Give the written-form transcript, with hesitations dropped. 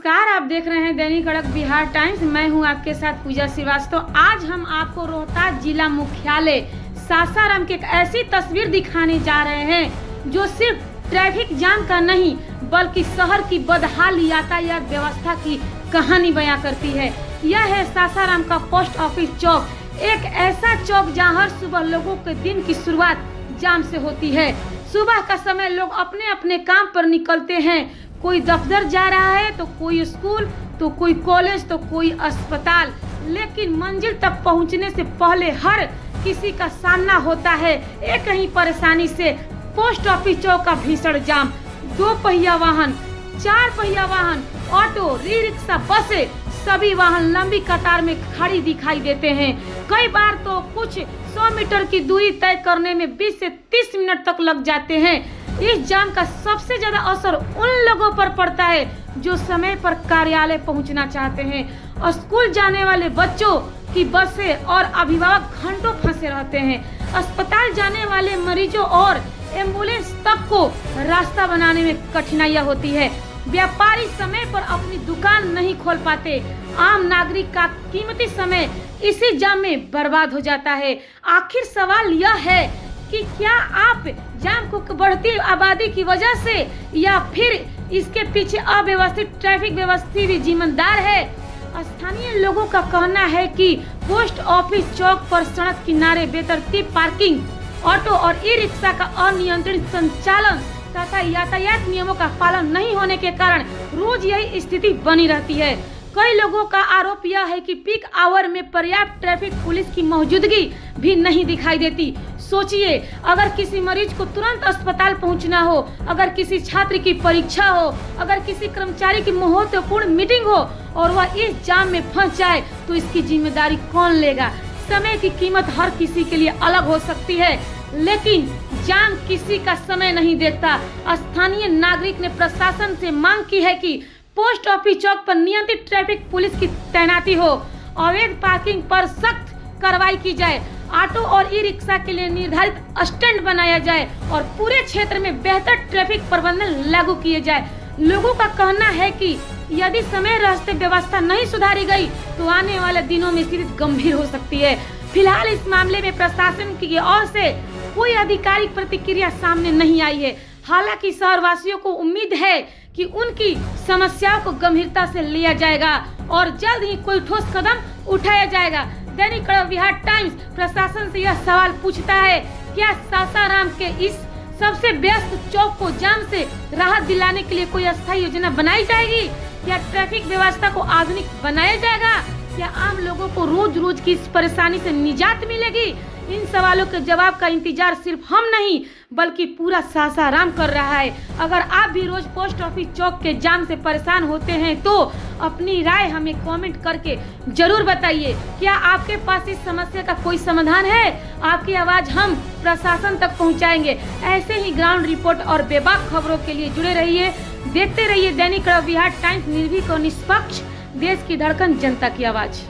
नमस्कार, आप देख रहे हैं दैनिक कड़क बिहार टाइम्स। मैं हूं आपके साथ पूजा श्रीवास्तव। आज हम आपको रोहतास जिला मुख्यालय सासाराम की एक ऐसी तस्वीर दिखाने जा रहे हैं जो सिर्फ ट्रैफिक जाम का नहीं बल्कि शहर की बदहाल यातायात व्यवस्था की कहानी बयां करती है। यह है सासाराम का पोस्ट ऑफिस चौक, एक ऐसा चौक जहां हर सुबह लोगों के दिन की शुरुआत जाम से होती है। सुबह का समय लोग अपने अपने काम पर निकलते हैं। कोई दफ्तर जा रहा है तो कोई स्कूल, तो कोई कॉलेज, तो कोई अस्पताल। लेकिन मंजिल तक पहुंचने से पहले हर किसी का सामना होता है एक ही परेशानी से, पोस्ट ऑफिस चौक का भीषण जाम। 2 पहिया वाहन, 4 पहिया वाहन, ऑटो, रिक्शा, बसें, सभी वाहन लंबी कतार में खड़ी दिखाई देते हैं। कई बार तो कुछ 100 मीटर की दूरी तय करने में 20 से 30 मिनट तक लग जाते हैं। इस जाम का सबसे ज्यादा असर उन लोगों पर पड़ता है जो समय पर कार्यालय पहुंचना चाहते हैं। स्कूल जाने वाले बच्चों की बसें और अभिभावक घंटों फंसे रहते हैं। अस्पताल जाने वाले मरीजों और एम्बुलेंस तक को रास्ता बनाने में कठिनाइयां होती है। व्यापारी समय पर अपनी दुकान नहीं खोल पाते। आम नागरिक का कीमती समय इसी जाम में बर्बाद हो जाता है। आखिर सवाल यह है कि क्या आप जाम को बढ़ती आबादी की वजह से या फिर इसके पीछे अव्यवस्थित ट्रैफिक व्यवस्था भी जिम्मेदार है? स्थानीय लोगों का कहना है कि पोस्ट ऑफिस चौक पर सड़क किनारे बेतरतीब पार्किंग, ऑटो और ई रिक्शा का अनियंत्रित संचालन तथा यातायात नियमों का पालन नहीं होने के कारण रोज यही स्थिति बनी रहती है। कई लोगों का आरोप यह है कि पीक आवर में पर्याप्त ट्रैफिक पुलिस की मौजूदगी भी नहीं दिखाई देती। सोचिए, अगर किसी मरीज को तुरंत अस्पताल पहुंचना हो, अगर किसी छात्र की परीक्षा हो, अगर किसी कर्मचारी की महत्वपूर्ण मीटिंग हो और वह इस जाम में फंस जाए तो इसकी जिम्मेदारी कौन लेगा? समय की कीमत हर किसी के लिए अलग हो सकती है, लेकिन जाम किसी का समय नहीं देखता। स्थानीय नागरिक ने प्रशासन से मांग की है कि पोस्ट ऑफिस चौक पर नियंत्रित ट्रैफिक पुलिस की तैनाती हो, अवैध पार्किंग पर सख्त कार्रवाई की जाए, ऑटो और ई रिक्शा के लिए निर्धारित स्टैंड बनाया जाए और पूरे क्षेत्र में बेहतर ट्रैफिक प्रबंधन लागू किए जाए। लोगों का कहना है कि यदि समय रहते व्यवस्था नहीं सुधारी गई तो आने वाले दिनों में स्थिति गंभीर हो सकती है। फिलहाल इस मामले में प्रशासन की ओर से कोई आधिकारिक प्रतिक्रिया सामने नहीं आई है। हालांकि शहरवासियों को उम्मीद है कि उनकी समस्याओं को गंभीरता से लिया जाएगा और जल्द ही कोई ठोस कदम उठाया जाएगा। दैनिक कड़क बिहार टाइम्स प्रशासन से यह सवाल पूछता है, क्या सासाराम के इस सबसे व्यस्त चौक को जाम से राहत दिलाने के लिए कोई अस्थायी योजना बनाई जाएगी? क्या ट्रैफिक व्यवस्था को आधुनिक बनाया जाएगा? क्या आम लोगों को रोज रोज की इस परेशानी से निजात मिलेगी? इन सवालों के जवाब का इंतजार सिर्फ हम नहीं बल्कि पूरा सासाराम कर रहा है। अगर आप भी रोज पोस्ट ऑफिस चौक के जाम से परेशान होते हैं तो अपनी राय हमें कमेंट करके जरूर बताइए। क्या आपके पास इस समस्या का कोई समाधान है? आपकी आवाज हम प्रशासन तक पहुंचाएंगे। ऐसे ही ग्राउंड रिपोर्ट और बेबाक खबरों के लिए जुड़े रहिए, देखते रहिए दैनिक कड़क बिहार टाइम्स, निर्भीक और निष्पक्ष, देश की धड़कन, जनता की आवाज।